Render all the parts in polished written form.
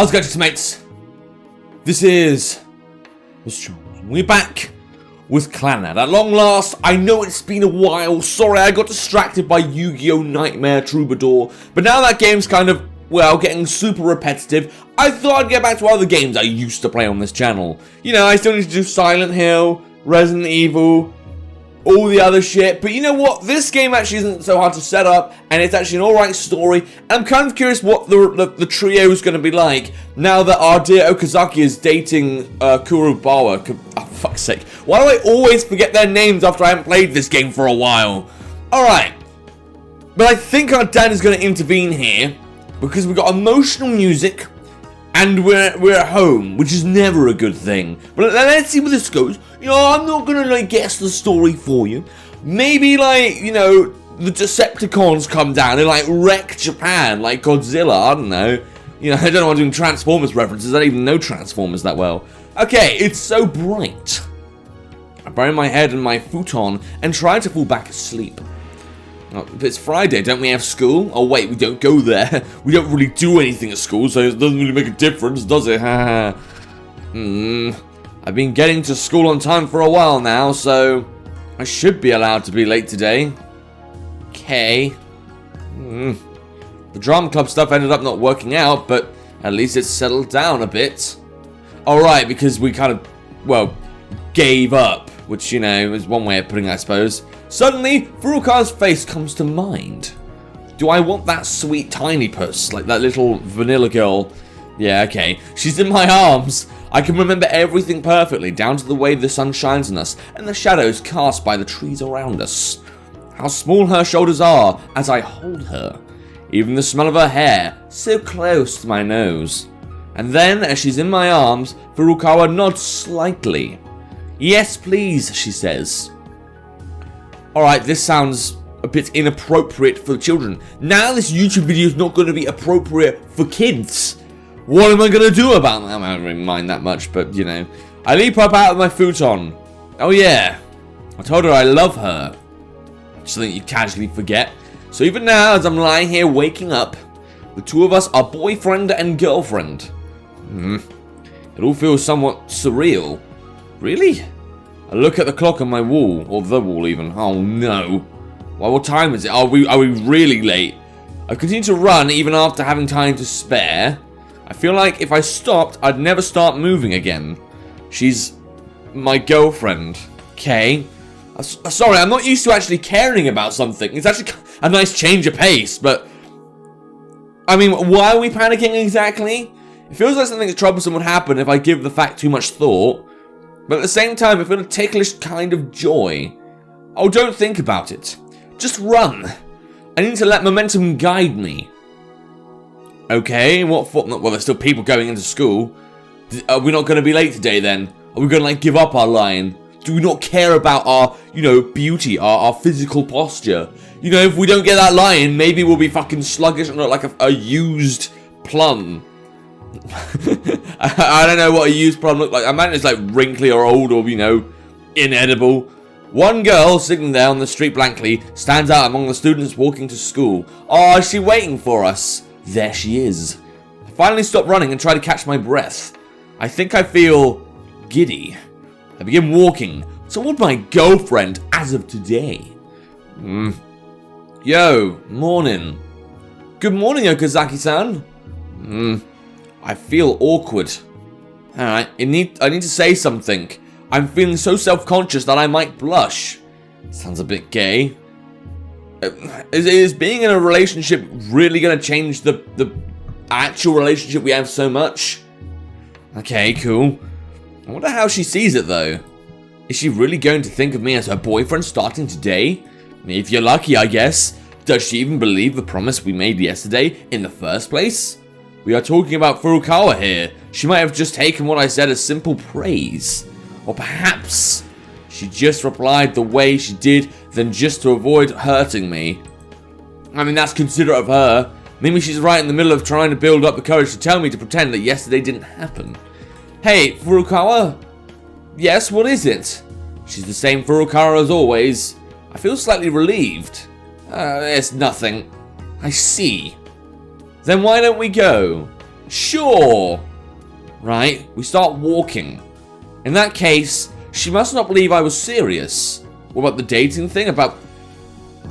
How's it going, mates? This is Mrjacharles. We're back with Clannad. At long last, I know it's been a while. Sorry, I got distracted by Yu-Gi-Oh! Nightmare Troubadour. But now that game's kind of, well, getting super repetitive, I thought I'd get back to other games I used to play on this channel. You know, I still need to do Silent Hill, Resident Evil, all the other shit. But you know what? This game actually isn't so hard to set up, and it's actually an alright story. And I'm kind of curious what the trio is going to be like now that our dear Okazaki is dating Kurobawa. Oh, fuck's sake. Why do I always forget their names after I haven't played this game for a while? Alright. But I think our dad is going to intervene here, because we've got emotional music, and we're at home, which is never a good thing. But let's see where this goes. You know, I'm not gonna, like, guess the story for you. Maybe, like, you know, the Decepticons come down and, like, wreck Japan, like Godzilla, I don't know. You know, I don't know why I'm doing Transformers references, I don't even know Transformers that well. Okay, it's so bright. I bury my head in my futon and try to fall back asleep. Oh, but it's Friday, don't we have school? Oh wait, we don't go there. We don't really do anything at school, so it doesn't really make a difference, does it? I've been getting to school on time for a while now, so I should be allowed to be late today. Okay. The drama club stuff ended up not working out, but at least it's settled down a bit. Alright, because we kind of, well, gave up, which, you know, is one way of putting it, I suppose. Suddenly, Furukawa's face comes to mind. Do I want that sweet tiny puss, like that little vanilla girl? Yeah, okay. She's in my arms. I can remember everything perfectly, down to the way the sun shines on us, and the shadows cast by the trees around us. How small her shoulders are as I hold her. Even the smell of her hair, so close to my nose. And then, as she's in my arms, Furukawa nods slightly. Yes, please, she says. Alright, this sounds a bit inappropriate for children. Now this YouTube video is not going to be appropriate for kids. What am I going to do about that? I don't really mind that much, but, you know. I leap up out of my futon. Oh yeah, I told her I love her. Something you casually forget. So even now, as I'm lying here waking up, the two of us are boyfriend and girlfriend. It all feels somewhat surreal. Really? I look at the clock on my wall, or the wall even. Oh no. Well, what time is it? Are we really late? I continue to run even after having time to spare. I feel like if I stopped, I'd never start moving again. She's my girlfriend. Okay. Sorry, I'm not used to actually caring about something. It's actually a nice change of pace, but I mean, why are we panicking exactly? It feels like something troublesome would happen if I give the fact too much thought. But at the same time, I feel a ticklish kind of joy. Oh, don't think about it. Just run. I need to let momentum guide me. Okay, what for? Well, there's still people going into school. Are we not going to be late today then? Are we going to, like, give up our line? Do we not care about our, you know, beauty, our physical posture? You know, if we don't get that lion, maybe we'll be fucking sluggish and look like a used plum. I don't know what a used plum looks like. I imagine it's like wrinkly or old or, you know, inedible. One girl sitting there on the street blankly stands out among the students walking to school. Oh, is she waiting for us? There she is. I finally stop running and try to catch my breath. I think I feel giddy. I begin walking toward my girlfriend as of today. Yo, morning. Good morning, Okazaki-san. I feel awkward. Alright, I need to say something. I'm feeling so self-conscious that I might blush. Sounds a bit gay. Is being in a relationship really going to change the actual relationship we have so much? Okay, cool. I wonder how she sees it, though. Is she really going to think of me as her boyfriend starting today? If you're lucky, I guess. Does she even believe the promise we made yesterday in the first place? We are talking about Furukawa here. She might have just taken what I said as simple praise. Or perhaps she just replied the way she did then just to avoid hurting me. I mean, that's considerate of her. Maybe she's right in the middle of trying to build up the courage to tell me to pretend that yesterday didn't happen. Hey, Furukawa? Yes, what is it? She's the same Furukawa as always. I feel slightly relieved. It's nothing. I see. Then why don't we go? Sure. Right, we start walking. In that case, she must not believe I was serious. What about the dating thing? About...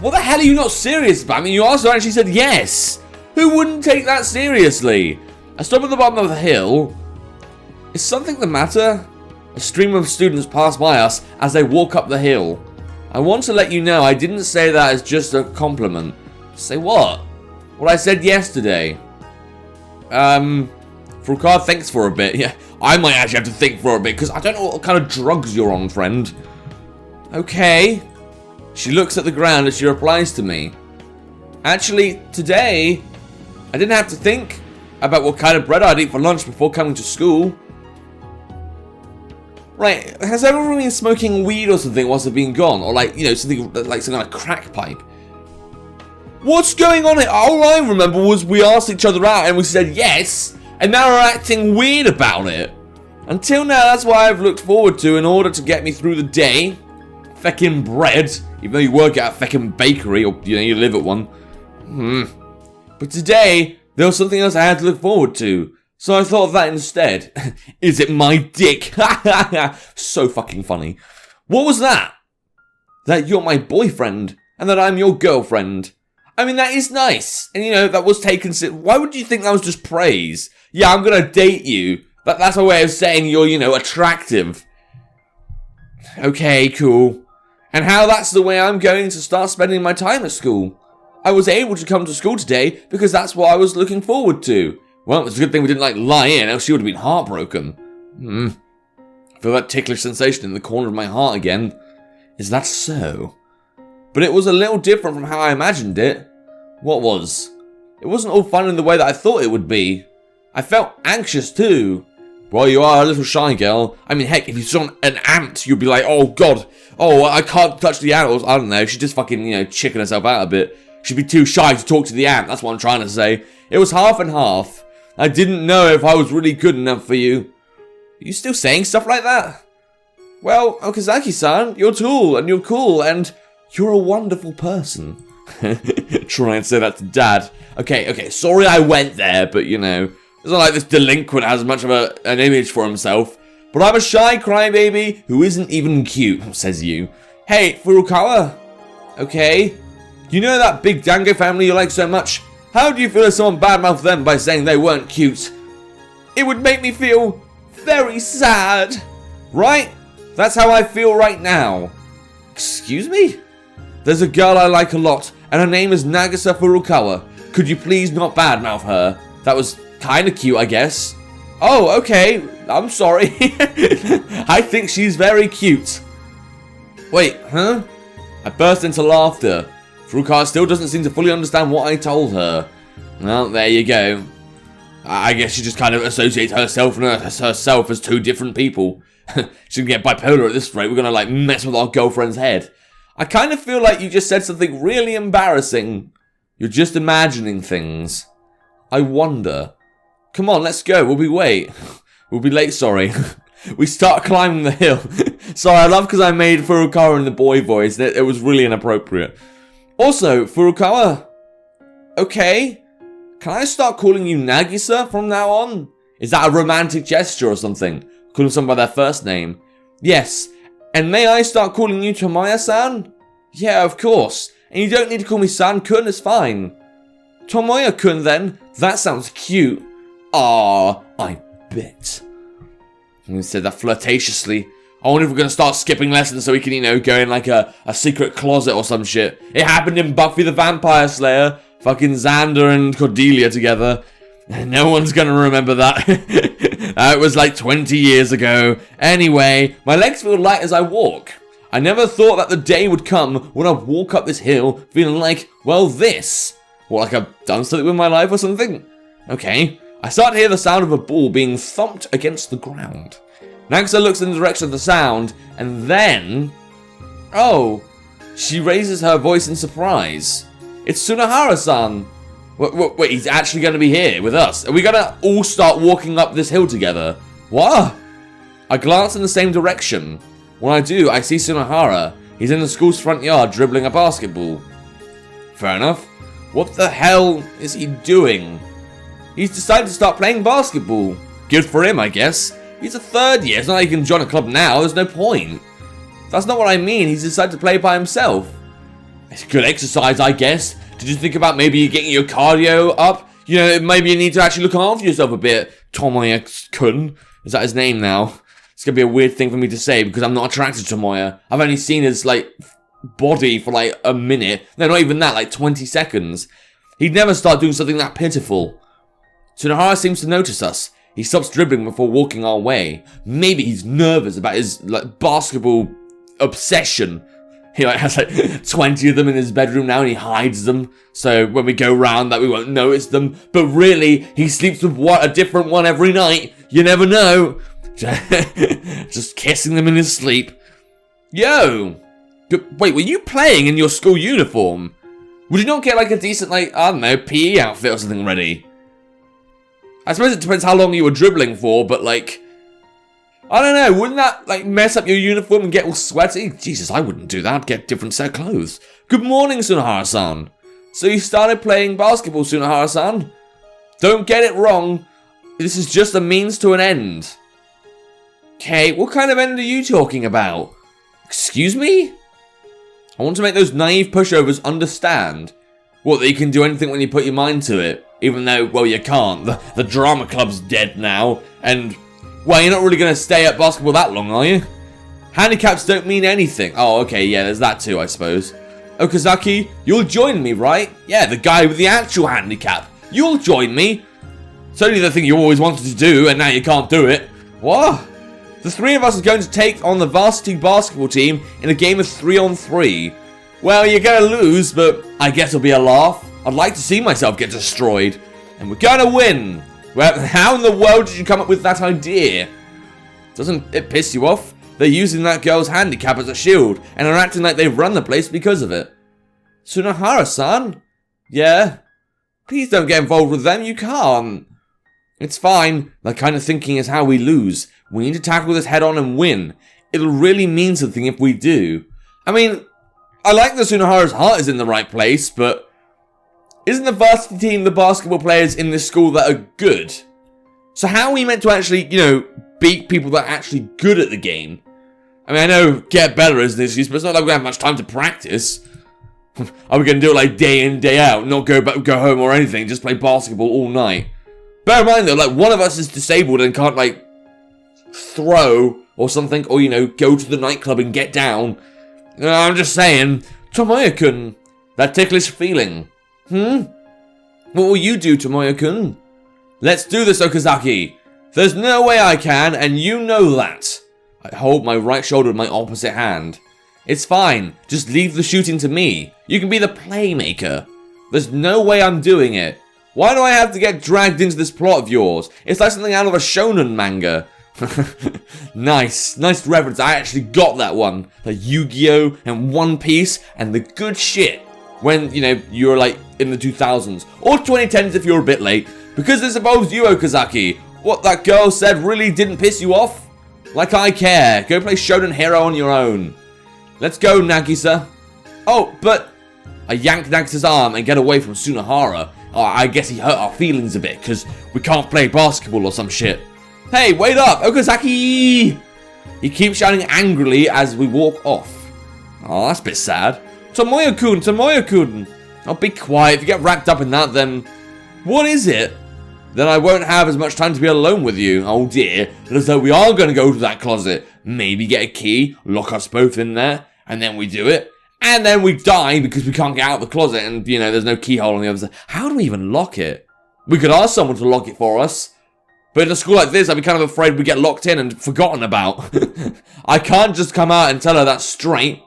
What the hell are you not serious about? I mean, you asked her and she said yes. Who wouldn't take that seriously? I stop at the bottom of the hill. Is something the matter? A stream of students pass by us as they walk up the hill. I want to let you know I didn't say that as just a compliment. Say what? What I said yesterday. Fulcar thinks for a bit. Yeah, I might actually have to think for a bit because I don't know what kind of drugs you're on, friend. Okay. She looks at the ground as she replies to me. Actually, today, I didn't have to think about what kind of bread I'd eat for lunch before coming to school. Right, has everyone been smoking weed or something whilst they've been gone? Or like, you know, something like some kind of crack pipe? What's going on here? All I remember was we asked each other out and we said yes, and now we're acting weird about it. Until now, that's what I've looked forward to in order to get me through the day. Feckin' bread, even though you work at a feckin' bakery, or, you know, you live at one. But today, there was something else I had to look forward to. So I thought of that instead. Is it my dick? So fucking funny. What was that? That you're my boyfriend, and that I'm your girlfriend. I mean, that is nice. And, you know, that was taken... Why would you think that was just praise? Yeah, I'm gonna date you. That's a way of saying you're, you know, attractive. Okay, cool. And how that's the way I'm going to start spending my time at school. I was able to come to school today because that's what I was looking forward to. Well, it's a good thing we didn't, like, lie in, else she would have been heartbroken. I feel that ticklish sensation in the corner of my heart again. Is that so? But it was a little different from how I imagined it. What was? It wasn't all fun in the way that I thought it would be. I felt anxious too. Well, you are a little shy girl. I mean, heck, if you saw an ant, you'd be like, oh god, oh, I can't touch the ant. I don't know, she'd just fucking, you know, chicken herself out a bit. She'd be too shy to talk to the ant, that's what I'm trying to say. It was half and half. I didn't know if I was really good enough for you. Are you still saying stuff like that? Well, Okazaki-san, you're tall, and you're cool, and you're a wonderful person. Try and say that to Dad. Okay, sorry I went there, but you know, it's not like this delinquent has much of an image for himself. But I'm a shy crybaby who isn't even cute, says you. Hey, Furukawa. Okay. You know that big Dango family you like so much? How do you feel if someone badmouthed them by saying they weren't cute? It would make me feel very sad. Right? That's how I feel right now. Excuse me? There's a girl I like a lot, and her name is Nagisa Furukawa. Could you please not badmouth her? That was kinda cute, I guess. Oh, okay. I'm sorry. I think she's very cute. Wait, huh? I burst into laughter. Furukawa still doesn't seem to fully understand what I told her. Well, there you go. I guess she just kind of associates herself and herself as two different people. She's gonna get bipolar at this rate. We're gonna, like, mess with our girlfriend's head. I kind of feel like you just said something really embarrassing. You're just imagining things. I wonder. Come on, let's go. We'll be late, sorry. We start climbing the hill. Sorry, I love because I made Furukawa in the boy voice. It was really inappropriate. Also, Furukawa. Okay. Can I start calling you Nagisa from now on? Is that a romantic gesture or something? Calling someone by their first name? Yes. And may I start calling you Tomoya-san? Yeah, of course. And you don't need to call me San-kun, it's fine. Tomoya-kun then? That sounds cute. Ah, I bet. He said that flirtatiously. I wonder if we're going to start skipping lessons so we can, you know, go in like a secret closet or some shit. It happened in Buffy the Vampire Slayer. Fucking Xander and Cordelia together. No one's going to remember that. It was like 20 years ago. Anyway, my legs feel light as I walk. I never thought that the day would come when I'd walk up this hill feeling like, well, this. Or like I've done something with my life or something. Okay. I start to hear the sound of a ball being thumped against the ground. Nagisa looks in the direction of the sound, and then... Oh, she raises her voice in surprise. It's Tsunahara-san. Wait, he's actually going to be here with us. Are we going to all start walking up this hill together? What? I glance in the same direction. When I do, I see Tsunahara. He's in the school's front yard dribbling a basketball. Fair enough. What the hell is he doing? he's decided to start playing basketball. Good for him, I guess. He's a third year, it's not like he can join a club now, there's no point. That's not what I mean, he's decided to play by himself. It's good exercise, I guess. Did you think about maybe getting your cardio up? You know, maybe you need to actually look after yourself a bit. Tomoya-kun, is that his name now? It's gonna be a weird thing for me to say because I'm not attracted to Tomoya. I've only seen his, like, body for, like, a minute. No, not even that, like 20 seconds. He'd never start doing something that pitiful. Tsunohara seems to notice us. He stops dribbling before walking our way. Maybe he's nervous about his, like, basketball obsession. He like has like 20 of them in his bedroom now and he hides them. So when we go round that we won't notice them. But really, he sleeps with a different one every night. You never know. Just kissing them in his sleep. Yo! Wait, were you playing in your school uniform? Would you not get like a decent, like, I don't know, PE outfit or something ready? I suppose it depends how long you were dribbling for, but like, I don't know, wouldn't that like mess up your uniform and get all sweaty? Jesus, I wouldn't do that, I'd get a different set of clothes. Good morning, Tsunohara-san. So you started playing basketball, Tsunohara-san? Don't get it wrong, this is just a means to an end. Okay, what kind of end are you talking about? Excuse me? I want to make those naive pushovers understand. What, that you can do anything when you put your mind to it? Even though, well, you can't. The drama club's dead now. And, well, you're not really going to stay at basketball that long, are you? Handicaps don't mean anything. Oh, okay, yeah, there's that too, I suppose. Okazaki, you'll join me, right? Yeah, the guy with the actual handicap. You'll join me. It's only the thing you always wanted to do, and now you can't do it. What? The three of us are going to take on the varsity basketball team in a game of 3-on-3. Well, you're going to lose, but I guess it'll be a laugh. I'd like to see myself get destroyed. And we're going to win. Well, how in the world did you come up with that idea? Doesn't it piss you off? They're using that girl's handicap as a shield and are acting like they've run the place because of it. Tsunohara-san? Yeah? Please don't get involved with them, you can't. It's fine. That kind of thinking is how we lose. We need to tackle this head on and win. It'll really mean something if we do. I mean, I like that Tsunohara's heart is in the right place, but isn't the varsity team the basketball players in this school that are good? So how are we meant to actually, you know, beat people that are actually good at the game? I mean, I know get better is an excuse, but it's not like we have much time to practice. Are we going to do it like day in, day out, not go home or anything, just play basketball all night? Bear in mind though, like one of us is disabled and can't like throw or something, or you know, go to the nightclub and get down. I'm just saying, Tomoya-kun, that ticklish feeling. What will you do, Tomoya-kun? Let's do this, Okazaki. There's no way I can, and you know that. I hold my right shoulder with my opposite hand. It's fine, just leave the shooting to me. You can be the playmaker. There's no way I'm doing it. Why do I have to get dragged into this plot of yours? It's like something out of a shonen manga. Nice reference. I actually got that one. The Yu-Gi-Oh! And One Piece and the good shit. When, you know, you were like in the 2000s. Or 2010s if you're a bit late. Because this involves you, Okazaki. What that girl said really didn't piss you off? Like I care. Go play Shonen Hero on your own. Let's go, Nagisa. Oh, but I yank Nagisa's arm and get away from Tsunohara. Oh, I guess he hurt our feelings a bit because we can't play basketball or some shit. Hey, wait up, Okazaki! He keeps shouting angrily as we walk off. Oh, that's a bit sad. Tomoya-kun, Tomoya-kun! Oh, be quiet. If you get wrapped up in that, then what is it? Then I won't have as much time to be alone with you. Oh dear. Looks like we are going to go to that closet. Maybe get a key, lock us both in there, and then we do it. And then we die because we can't get out of the closet and, you know, there's no keyhole on the other side. How do we even lock it? We could ask someone to lock it for us. But in a school like this, I'd be kind of afraid we get locked in and forgotten about. I can't just come out and tell her that straight.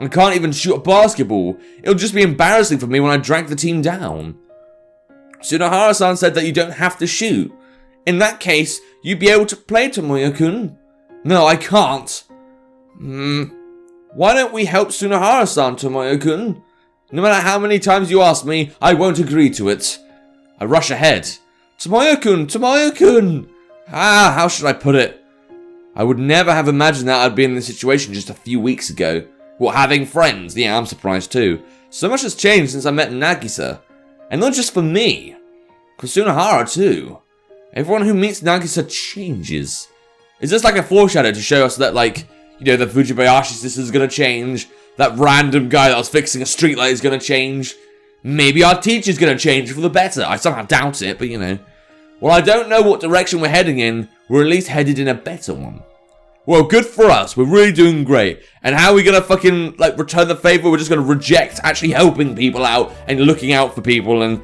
I can't even shoot a basketball. It'll just be embarrassing for me when I drag the team down. Tsunohara-san said that you don't have to shoot. In that case, you'd be able to play, Tomoya-kun. No, I can't. Why don't we help Tsunohara-san, Tomoya-kun? No matter how many times you ask me, I won't agree to it. I rush ahead. Tomoya-kun, Tomoya-kun! How should I put it? I would never have imagined that I'd be in this situation just a few weeks ago. What, having friends? Yeah, I'm surprised too. So much has changed since I met Nagisa. And not just for me. Kusunahara too. Everyone who meets Nagisa changes. Is this like a foreshadow to show us that, like, you know, the Fujibayashi sister is gonna change? That random guy that was fixing a streetlight is gonna change? Maybe our teacher's gonna change for the better. I somehow doubt it, but you know. Well, I don't know what direction we're heading in. We're at least headed in a better one. Well, good for us. We're really doing great. And how are we gonna fucking, like, return the favor? We're just gonna reject actually helping people out and looking out for people and,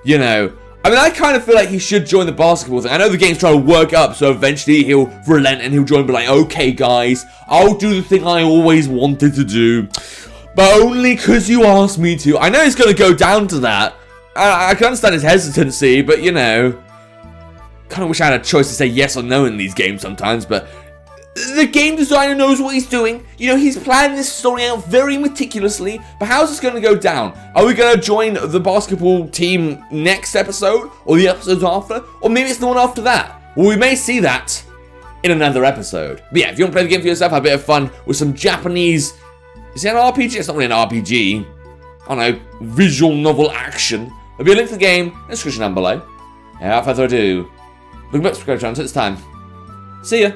you know. I mean, I kind of feel like he should join the basketball thing. I know the game's trying to work up, so eventually he'll relent and he'll join and be like, okay, guys, I'll do the thing I always wanted to do, but only because you asked me to. I know he's going to go down to that. I can understand his hesitancy, but, you know, kind of wish I had a choice to say yes or no in these games sometimes, but the game designer knows what he's doing. You know, he's planned this story out very meticulously. But how's this going to go down? Are we going to join the basketball team next episode? Or the episodes after? Or maybe it's the one after that? Well, we may see that in another episode. But yeah, if you want to play the game for yourself, have a bit of fun with some Japanese... Is it an RPG? It's not really an RPG. I don't know, visual novel action. There'll be a link to the game in the description down below. Without further ado, look back, subscribe to the channel, it's time. See ya!